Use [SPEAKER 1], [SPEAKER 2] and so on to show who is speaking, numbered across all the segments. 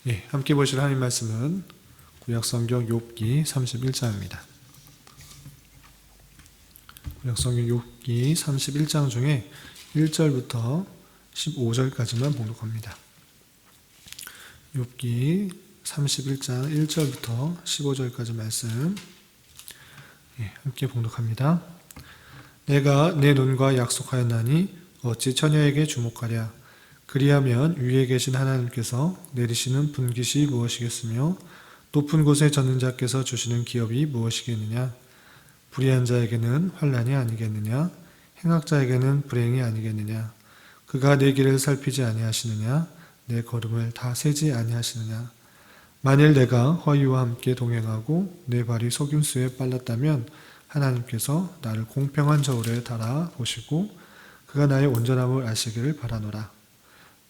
[SPEAKER 1] 예, 함께 보실 하나님 말씀은 구약성경 욥기 31장입니다. 구약성경 욥기 31장 중에 1절부터 15절까지만 봉독합니다. 욥기 31장 1절부터 15절까지 말씀 함께 봉독합니다. 내가 내 눈과 약속하였나니 어찌 처녀에게 주목하랴. 그리하면 위에 계신 하나님께서 내리시는 분깃이 무엇이겠으며 높은 곳에 젖는 자께서 주시는 기업이 무엇이겠느냐. 불의한 자에게는 환난이 아니겠느냐. 행악자에게는 불행이 아니겠느냐. 그가 내 길을 살피지 아니하시느냐. 내 걸음을 다 세지 아니하시느냐. 만일 내가 허위와 함께 동행하고 내 발이 속임수에 빨랐다면 하나님께서 나를 공평한 저울에 달아 보시고 그가 나의 온전함을 아시기를 바라노라.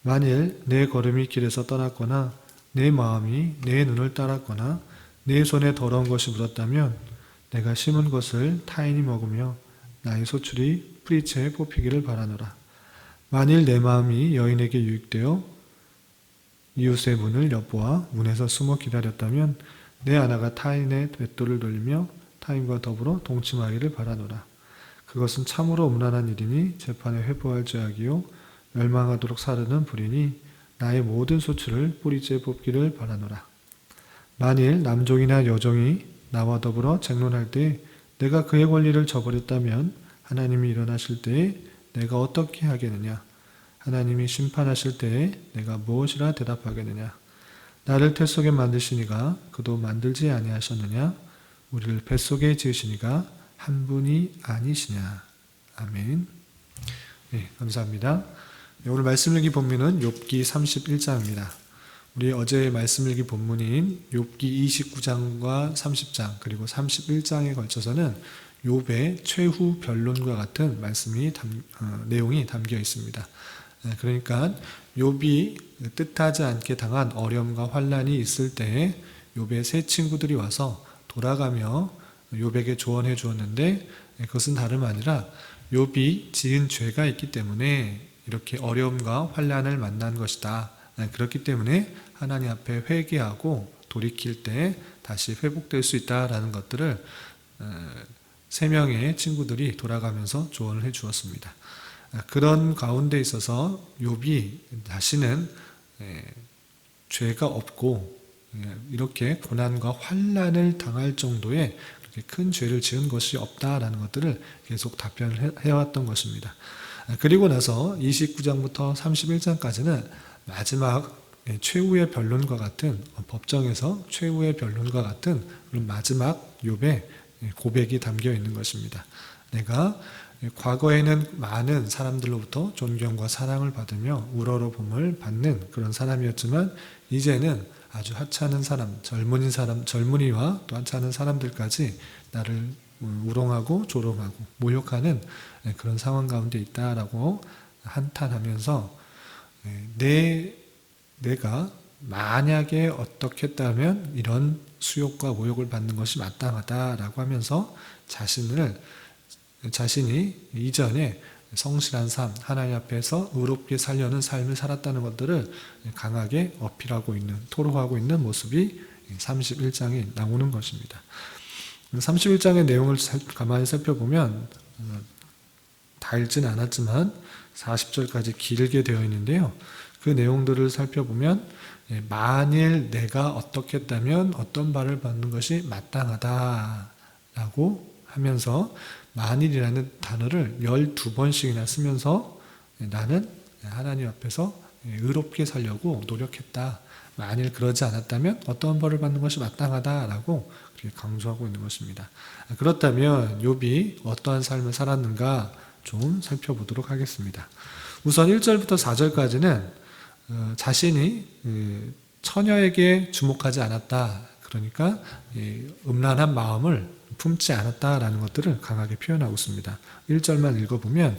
[SPEAKER 1] 만일 내 걸음이 길에서 떠났거나 내 마음이 내 눈을 따랐거나 내 손에 더러운 것이 묻었다면 내가 심은 것을 타인이 먹으며 나의 소출이 뿌리채 뽑히기를 바라노라. 만일 내 마음이 여인에게 유익되어 이웃의 문을 엿보아 문에서 숨어 기다렸다면 내 아내가 타인의 맷돌을 돌리며 타인과 더불어 동침하기를 바라노라. 그것은 참으로 음란한 일이니 재판에 회부할 죄악이요 멸망하도록 사르는 불이니 나의 모든 소출을 뿌리째 뽑기를 바라노라. 만일 남종이나 여종이 나와 더불어 쟁론할 때 내가 그의 권리를 저버렸다면 하나님이 일어나실 때에 내가 어떻게 하겠느냐. 하나님이 심판하실 때에 내가 무엇이라 대답하겠느냐. 나를 태 속에 만드시니가 그도 만들지 아니하셨느냐. 우리를 뱃속에 지으시니가 한 분이 아니시냐. 아멘. 네, 감사합니다. 오늘 말씀 읽기 본문은 욥기 31장입니다. 우리 어제 말씀 읽기 본문인 욥기 29장과 30장 그리고 31장에 걸쳐서는 욥의 최후 변론과 같은 내용이 담겨 있습니다. 그러니까 욥이 뜻하지 않게 당한 어려움과 환난이 있을 때 욥의 세 친구들이 와서 돌아가며 욥에게 조언해 주었는데 그것은 다름 아니라 욥이 지은 죄가 있기 때문에 이렇게 어려움과 환난을 만난 것이다. 그렇기 때문에 하나님 앞에 회개하고 돌이킬 때 다시 회복될 수 있다라는 것들을 세 명의 친구들이 돌아가면서 조언을 해 주었습니다. 그런 가운데 있어서 욥이 다시는 죄가 없고 이렇게 고난과 환난을 당할 정도의 그렇게 큰 죄를 지은 것이 없다라는 것들을 계속 답변을 해왔던 것입니다. 그리고 나서 29장부터 31장까지는 마지막 최후의 변론과 같은 법정에서 최후의 변론과 같은 그런 마지막 욥의 고백이 담겨 있는 것입니다. 내가 과거에는 많은 사람들로부터 존경과 사랑을 받으며 우러러봄을 받는 그런 사람이었지만 이제는 아주 하찮은 사람, 젊은이와 또 하찮은 사람들까지 나를 우롱하고 조롱하고 모욕하는 그런 상황 가운데 있다라고 한탄하면서 내가 만약에 어떻게 했다면 이런 수욕과 모욕을 받는 것이 마땅하다라고 하면서 자신이 이전에 성실한 삶, 하나님 앞에서 의롭게 살려는 삶을 살았다는 것들을 강하게 어필하고 있는, 토로하고 있는 모습이 31장에 나오는 것입니다. 31장의 내용을 가만히 살펴보면 다 읽지는 않았지만 40절까지 길게 되어 있는데요. 그 내용들을 살펴보면 만일 내가 어떻게 했다면 어떤 벌을 받는 것이 마땅하다라고 하면서 만일이라는 단어를 12번씩이나 쓰면서 나는 하나님 앞에서 의롭게 살려고 노력했다. 만일 그러지 않았다면 어떤 벌을 받는 것이 마땅하다라고 그렇게 강조하고 있는 것입니다. 그렇다면 욥이 어떠한 삶을 살았는가 좀 살펴보도록 하겠습니다. 우선 1절부터 4절까지는 자신이 처녀에게 주목하지 않았다. 그러니까 음란한 마음을 품지 않았다라는 것들을 강하게 표현하고 있습니다. 1절만 읽어보면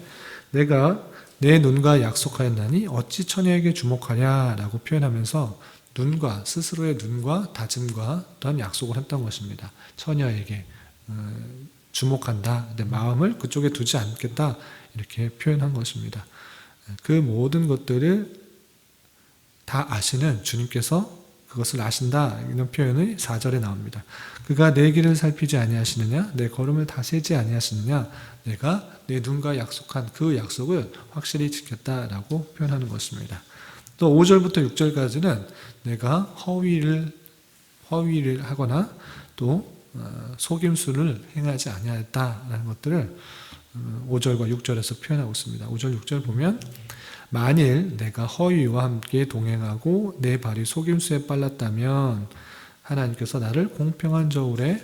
[SPEAKER 1] 내가 내 눈과 약속하였나니 어찌 처녀에게 주목하냐라고 표현하면서 스스로의 눈과 다짐과 또한 약속을 했던 것입니다. 처녀에게 주목한다. 내 마음을 그쪽에 두지 않겠다. 이렇게 표현한 것입니다. 그 모든 것들을 다 아시는 주님께서 그것을 아신다. 이런 표현이 4절에 나옵니다. 그가 내 길을 살피지 아니하시느냐? 내 걸음을 다세지 아니하시느냐? 내가 내 눈과 약속한 그 약속을 확실히 지켰다라고 표현하는 것입니다. 또 5절부터 6절까지는 내가 허위를 하거나 또 속임수를 행하지 아니하였다라는 것들을 5절과 6절에서 표현하고 있습니다. 5절, 6절 보면 만일 내가 허위와 함께 동행하고 내 발이 속임수에 빨랐다면 하나님께서 나를 공평한 저울에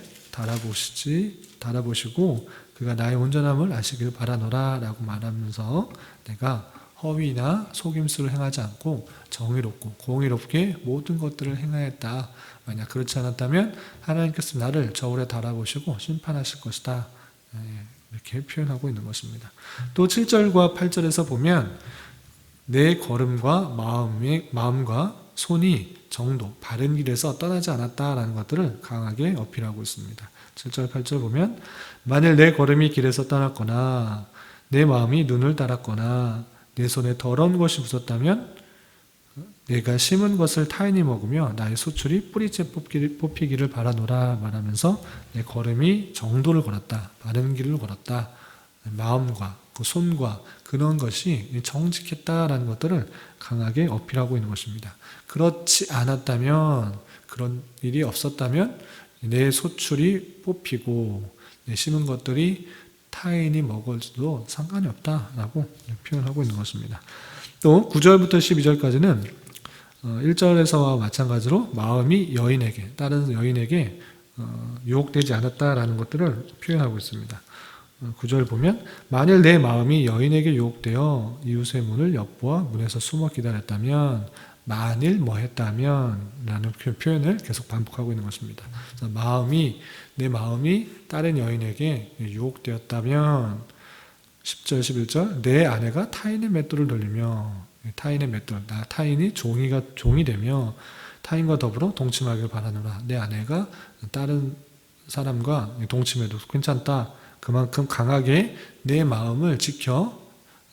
[SPEAKER 1] 달아보시고 그가 나의 온전함을 아시길 바라노라 라고 말하면서 내가 허위나 속임수를 행하지 않고 정의롭고 공의롭게 모든 것들을 행하였다. 만약 그렇지 않았다면 하나님께서 나를 저울에 달아보시고 심판하실 것이다. 이렇게 표현하고 있는 것입니다. 또 7절과 8절에서 보면 내 걸음과 마음과 손이 정도, 바른 길에서 떠나지 않았다라는 것들을 강하게 어필하고 있습니다. 7절, 8절 보면 만일 내 걸음이 길에서 떠났거나 내 마음이 눈을 따랐거나 내 손에 더러운 것이 묻었다면 내가 심은 것을 타인이 먹으며 나의 소출이 뿌리째 뽑히기를 바라노라 말하면서 내 걸음이 정도를 걸었다. 바른 길을 걸었다. 마음과 그 손과 그런 것이 정직했다라는 것들을 강하게 어필하고 있는 것입니다. 그렇지 않았다면, 그런 일이 없었다면 내 소출이 뽑히고 내 심은 것들이 타인이 먹어도 상관이 없다라고 표현하고 있는 것입니다. 또 9절부터 12절까지는 1절에서와 마찬가지로 마음이 다른 여인에게 유혹되지 않았다라는 것들을 표현하고 있습니다. 9절 보면 만일 내 마음이 여인에게 유혹되어 이웃의 문을 엿보아 문에서 숨어 기다렸다면 만일 뭐 했다면 라는 표현을 계속 반복하고 있는 것입니다. 내 마음이 다른 여인에게 유혹되었다면 10절 11절 내 아내가 타인의 맷돌을 돌리며 타인이 종이 되며 타인과 더불어 동침하길 바라노라. 내 아내가 다른 사람과 동침해도 괜찮다. 그만큼 강하게 내 마음을 지켜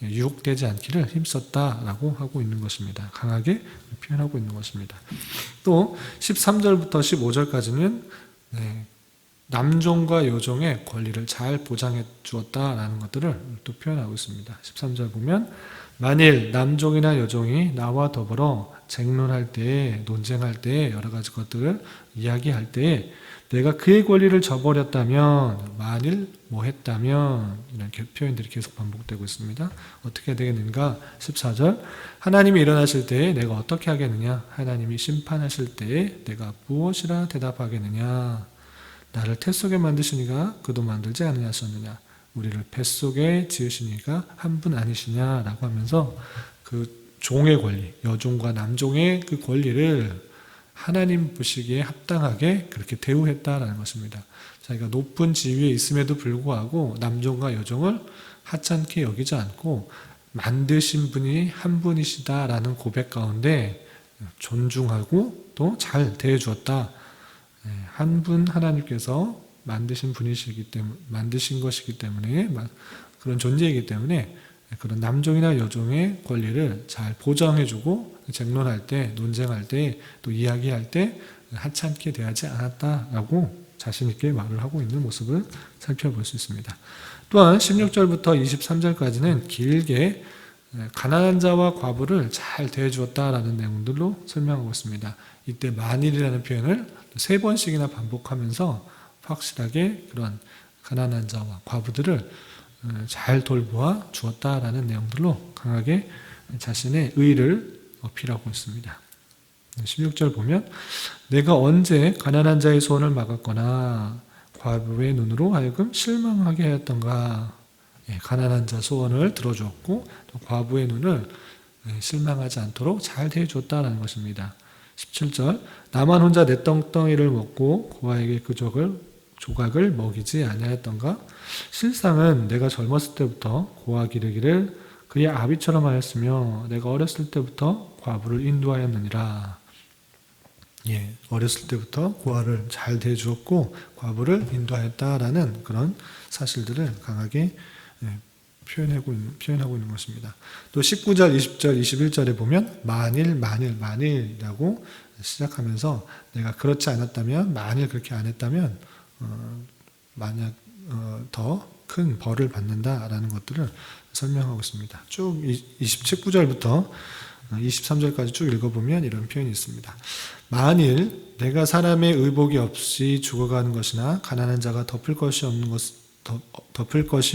[SPEAKER 1] 유혹되지 않기를 힘썼다라고 하고 있는 것입니다. 강하게 표현하고 있는 것입니다. 또 13절부터 15절까지는 남종과 여종의 권리를 잘 보장해 주었다라는 것들을 또 표현하고 있습니다. 13절 보면 만일 남종이나 여종이 나와 더불어 쟁론할 때에 논쟁할 때에 여러 가지 것들을 이야기할 때에 내가 그의 권리를 저버렸다면 만일 뭐 했다면 이런 표현들이 계속 반복되고 있습니다. 어떻게 되겠는가? 14절 하나님이 일어나실 때에 내가 어떻게 하겠느냐? 하나님이 심판하실 때에 내가 무엇이라 대답하겠느냐? 나를 태 속에 만드시니가 그도 만들지 않으셨느냐? 우리를 뱃속에 지으시니가 한 분 아니시냐라고 하면서 그 종의 권리, 여종과 남종의 그 권리를 하나님 보시기에 합당하게 그렇게 대우했다라는 것입니다. 자기가 높은 지위에 있음에도 불구하고 남종과 여종을 하찮게 여기지 않고 만드신 분이 한 분이시다라는 고백 가운데 존중하고 또 잘 대해주었다. 한 분 하나님께서 만드신 것이기 때문에 그런 존재이기 때문에 그런 남종이나 여종의 권리를 잘 보장해주고 쟁론할 때, 논쟁할 때, 또 이야기할 때 하찮게 대하지 않았다라고 자신 있게 말을 하고 있는 모습을 살펴볼 수 있습니다. 또한 16절부터 23절까지는 길게 가난한 자와 과부를 잘 대해주었다라는 내용들로 설명하고 있습니다. 이때 만일이라는 표현을 3번씩이나 반복하면서 확실하게 그런 가난한 자와 과부들을 잘 돌보아 주었다라는 내용들로 강하게 자신의 의를 어필하고 있습니다. 16절 보면 내가 언제 가난한 자의 소원을 막았거나 과부의 눈으로 하여금 실망하게 하였던가. 가난한 자 소원을 들어주었고 또 과부의 눈을 실망하지 않도록 잘 대해줬다는 것입니다. 17절 나만 혼자 내 떵떵이를 먹고 고아에게 그 조각을 먹이지 아니하였던가. 실상은 내가 젊었을 때부터 고아 기르기를 그의 아비처럼 하였으며 내가 어렸을 때부터 과부를 인도하였느니라. 어렸을 때부터 고아를 잘 대해주었고 과부를 인도하였다라는 그런 사실들을 강하게 표현하고 있는 것입니다. 또 19절, 20절, 21절에 보면 만일이라고 시작하면서 내가 그렇지 않았다면, 만일 그렇게 안 했다면 만약 더 큰 벌을 받는다라는 것들을 설명하고 있습니다. 쭉 19절부터 23절까지 쭉 읽어보면 이런 표현이 있습니다. 만일 내가 사람의 의복이 없이 죽어가는 것이나 가난한 자가 덮을 것이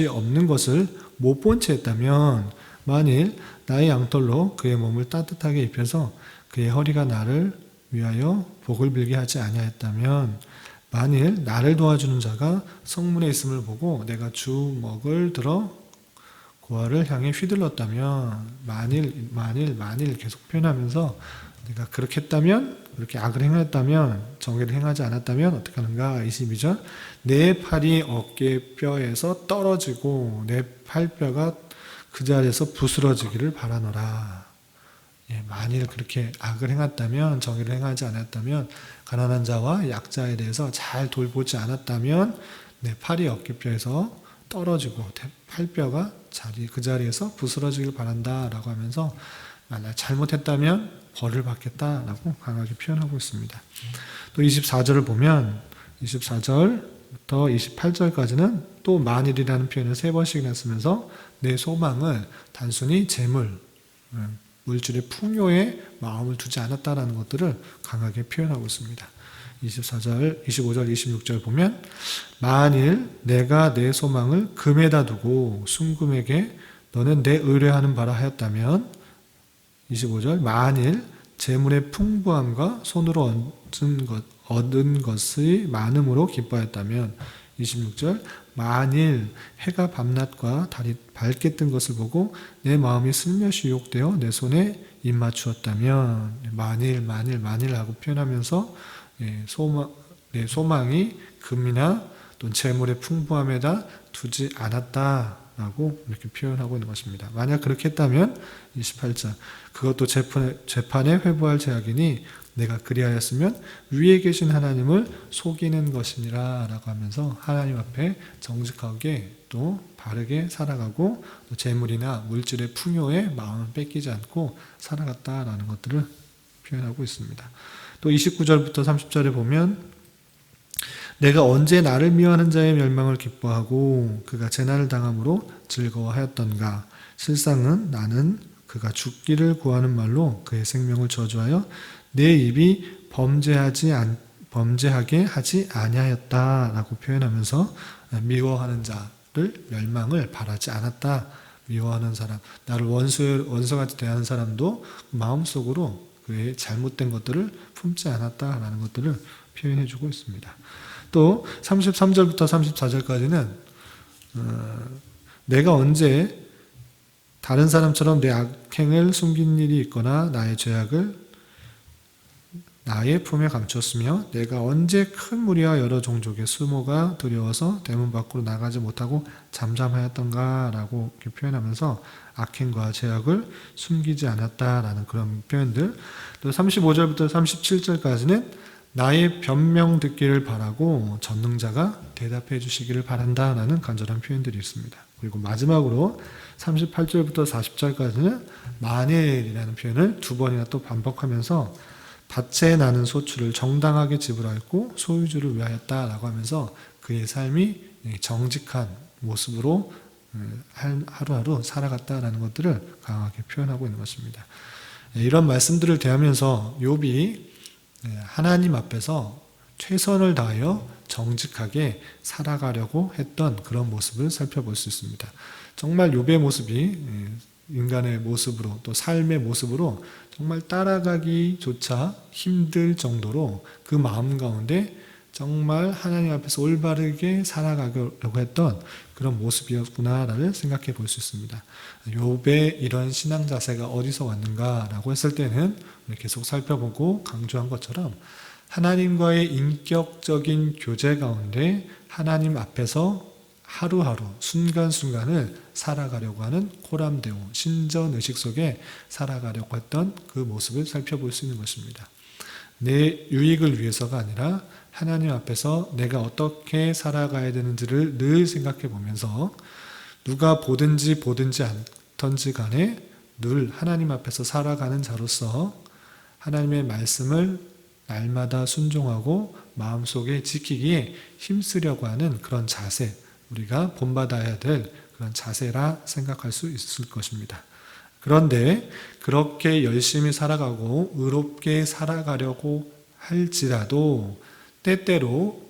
[SPEAKER 1] 없는 것을 못 본 채 했다면, 만일 나의 양털로 그의 몸을 따뜻하게 입혀서 그의 허리가 나를 위하여 복을 빌게 하지 아니하였다면, 만일 나를 도와주는 자가 성문에 있음을 보고 내가 주먹을 들어 고아를 향해 휘둘렀다면, 만일 계속 표현하면서 내가 그렇게 했다면, 그렇게 악을 행했다면, 정의를 행하지 않았다면 어떻게 하는가? 22절, 내 팔이 어깨뼈에서 떨어지고 내 팔뼈가 그 자리에서 부스러지기를 바라노라. 만일 그렇게 악을 행했다면, 정의를 행하지 않았다면, 가난한 자와 약자에 대해서 잘 돌보지 않았다면 내 팔이 어깨뼈에서 떨어지고 팔뼈가 그 자리에서 부스러지길 바란다 라고 하면서 만약 잘못했다면 벌을 받겠다라고 강하게 표현하고 있습니다. 또 24절을 보면 24절부터 28절까지는 또 만일이라는 표현을 3번씩이나 쓰면서 내 소망을 단순히 재물, 물질의 풍요에 마음을 두지 않았다라는 것들을 강하게 표현하고 있습니다. 24절, 25절, 26절 보면 만일 내가 내 소망을 금에다 두고 순금에게 너는 내 의뢰하는 바라 하였다면, 25절, 만일 재물의 풍부함과 손으로 얻은 것의 많음으로 기뻐하였다면, 26절, 만일 해가 밤낮과 달이 밝게 뜬 것을 보고 내 마음이 슬며시 유혹되어 내 손에 입맞추었다면, 만일하고 표현하면서 내 소망이 금이나 또 재물의 풍부함에다 두지 않았다라고 이렇게 표현하고 있는 것입니다. 만약 그렇게 했다면 28절, 그것도 재판에 회부할 죄악이니 내가 그리하였으면 위에 계신 하나님을 속이는 것이니라 라고 하면서 하나님 앞에 정직하게 또 바르게 살아가고 또 재물이나 물질의 풍요에 마음을 뺏기지 않고 살아갔다라는 것들을 표현하고 있습니다. 또 29절부터 30절에 보면 내가 언제 나를 미워하는 자의 멸망을 기뻐하고 그가 재난을 당함으로 즐거워하였던가. 실상은 나는 그가 죽기를 구하는 말로 그의 생명을 저주하여 내 입이 범죄하게 하지 아니하였다라고 표현하면서 미워하는 자를 멸망을 바라지 않았다. 미워하는 사람, 나를 원수같이 대하는 사람도 마음속으로 그의 잘못된 것들을 품지 않았다라는 것들을 표현해주고 있습니다. 또 33절부터 34절까지는 내가 언제 다른 사람처럼 내 악행을 숨긴 일이 있거나 나의 죄악을 나의 품에 감췄으며 내가 언제 큰 무리와 여러 종족의 수모가 두려워서 대문 밖으로 나가지 못하고 잠잠하였던가 라고 이렇게 표현하면서 악행과 죄악을 숨기지 않았다라는 그런 표현들. 또 35절부터 37절까지는 나의 변명 듣기를 바라고 전능자가 대답해 주시기를 바란다라는 간절한 표현들이 있습니다. 그리고 마지막으로 38절부터 40절까지는 만일이라는 표현을 2번이나 또 반복하면서 밭에 나는 소출을 정당하게 지불하였고 소유주를 위하였다라고 하면서 그의 삶이 정직한 모습으로 하루하루 살아갔다라는 것들을 강하게 표현하고 있는 것입니다. 이런 말씀들을 대하면서 욥이 하나님 앞에서 최선을 다하여 정직하게 살아가려고 했던 그런 모습을 살펴볼 수 있습니다. 정말 욥의 모습이 인간의 모습으로 또 삶의 모습으로 정말 따라가기조차 힘들 정도로 그 마음 가운데 정말 하나님 앞에서 올바르게 살아가려고 했던 그런 모습이었구나를 생각해 볼 수 있습니다. 욥의 이런 신앙 자세가 어디서 왔는가라고 했을 때는 계속 살펴보고 강조한 것처럼 하나님과의 인격적인 교제 가운데 하나님 앞에서 하루하루 순간순간을 살아가려고 하는 코람데오, 신전의식 속에 살아가려고 했던 그 모습을 살펴볼 수 있는 것입니다. 내 유익을 위해서가 아니라 하나님 앞에서 내가 어떻게 살아가야 되는지를 늘 생각해 보면서 누가 보든지 않던지 간에 늘 하나님 앞에서 살아가는 자로서 하나님의 말씀을 날마다 순종하고 마음속에 지키기에 힘쓰려고 하는 그런 자세, 우리가 본받아야 될 그런 자세라 생각할 수 있을 것입니다. 그런데 그렇게 열심히 살아가고 의롭게 살아가려고 할지라도 때때로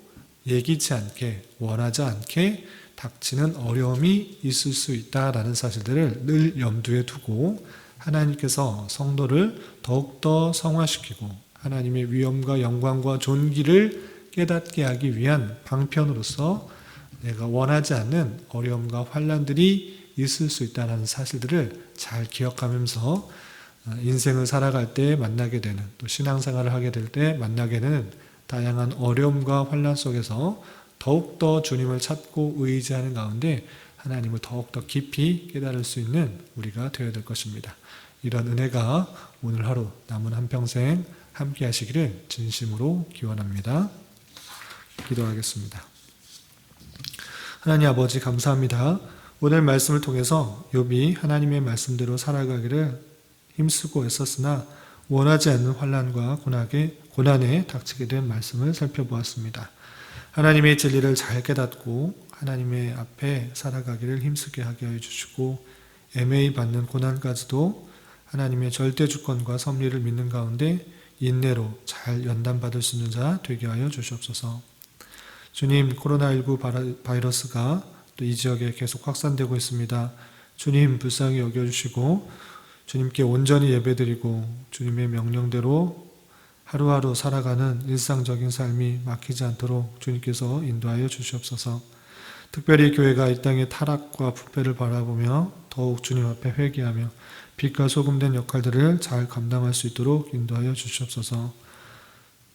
[SPEAKER 1] 예기치 않게 원하지 않게 닥치는 어려움이 있을 수 있다라는 사실들을 늘 염두에 두고 하나님께서 성도를 더욱더 성화시키고 하나님의 위엄과 영광과 존귀를 깨닫게 하기 위한 방편으로서 내가 원하지 않는 어려움과 환난들이 있을 수 있다는 사실들을 잘 기억하면서 인생을 살아갈 때 만나게 되는, 또 신앙생활을 하게 될 때 만나게 되는 다양한 어려움과 환난 속에서 더욱더 주님을 찾고 의지하는 가운데 하나님을 더욱더 깊이 깨달을 수 있는 우리가 되어야 될 것입니다. 이런 은혜가 오늘 하루 남은 한평생 함께 하시기를 진심으로 기원합니다. 기도하겠습니다. 하나님 아버지 감사합니다. 오늘 말씀을 통해서 욥이 하나님의 말씀대로 살아가기를 힘쓰고 애썼으나 원하지 않는 환난과 고난에 닥치게 된 말씀을 살펴보았습니다. 하나님의 진리를 잘 깨닫고 하나님의 앞에 살아가기를 힘쓰게 하게 하여 주시고 애매히 받는 고난까지도 하나님의 절대 주권과 섭리를 믿는 가운데 인내로 잘 연단받을 수 있는 자 되게 하여 주시옵소서. 주님, 코로나19 바이러스가 또 이 지역에 계속 확산되고 있습니다. 주님 불쌍히 여겨주시고 주님께 온전히 예배드리고 주님의 명령대로 하루하루 살아가는 일상적인 삶이 막히지 않도록 주님께서 인도하여 주시옵소서. 특별히 교회가 이 땅의 타락과 부패를 바라보며 더욱 주님 앞에 회개하며 빛과 소금된 역할들을 잘 감당할 수 있도록 인도하여 주시옵소서.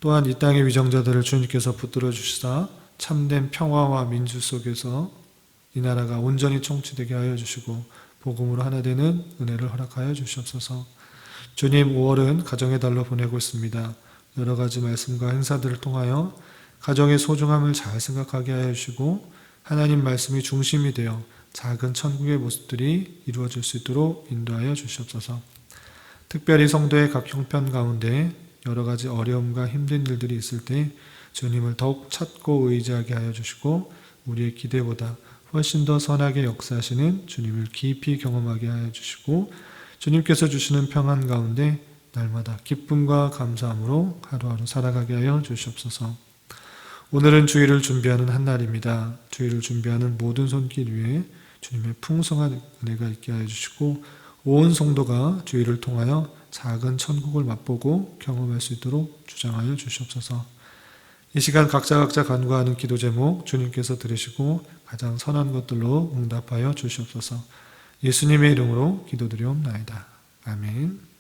[SPEAKER 1] 또한 이 땅의 위정자들을 주님께서 붙들어 주시사 참된 평화와 민주 속에서 이 나라가 온전히 통치되게 하여 주시고 복음으로 하나 되는 은혜를 허락하여 주시옵소서. 주님, 5월은 가정의 달로 보내고 있습니다. 여러 가지 말씀과 행사들을 통하여 가정의 소중함을 잘 생각하게 하여 주시고 하나님 말씀이 중심이 되어 작은 천국의 모습들이 이루어질 수 있도록 인도하여 주시옵소서. 특별히 성도의 각 형편 가운데 여러 가지 어려움과 힘든 일들이 있을 때 주님을 더욱 찾고 의지하게 하여 주시고 우리의 기대보다 훨씬 더 선하게 역사하시는 주님을 깊이 경험하게 하여 주시고 주님께서 주시는 평안 가운데 날마다 기쁨과 감사함으로 하루하루 살아가게 하여 주시옵소서. 오늘은 주일을 준비하는 한 날입니다. 주일을 준비하는 모든 손길 위에 주님의 풍성한 은혜가 있게 하여 주시고 온 성도가 주일을 통하여 작은 천국을 맛보고 경험할 수 있도록 주장하여 주시옵소서. 이 시간 각자 간구하는 기도 제목 주님께서 들으시고 가장 선한 것들로 응답하여 주시옵소서. 예수님의 이름으로 기도드리옵나이다. 아멘.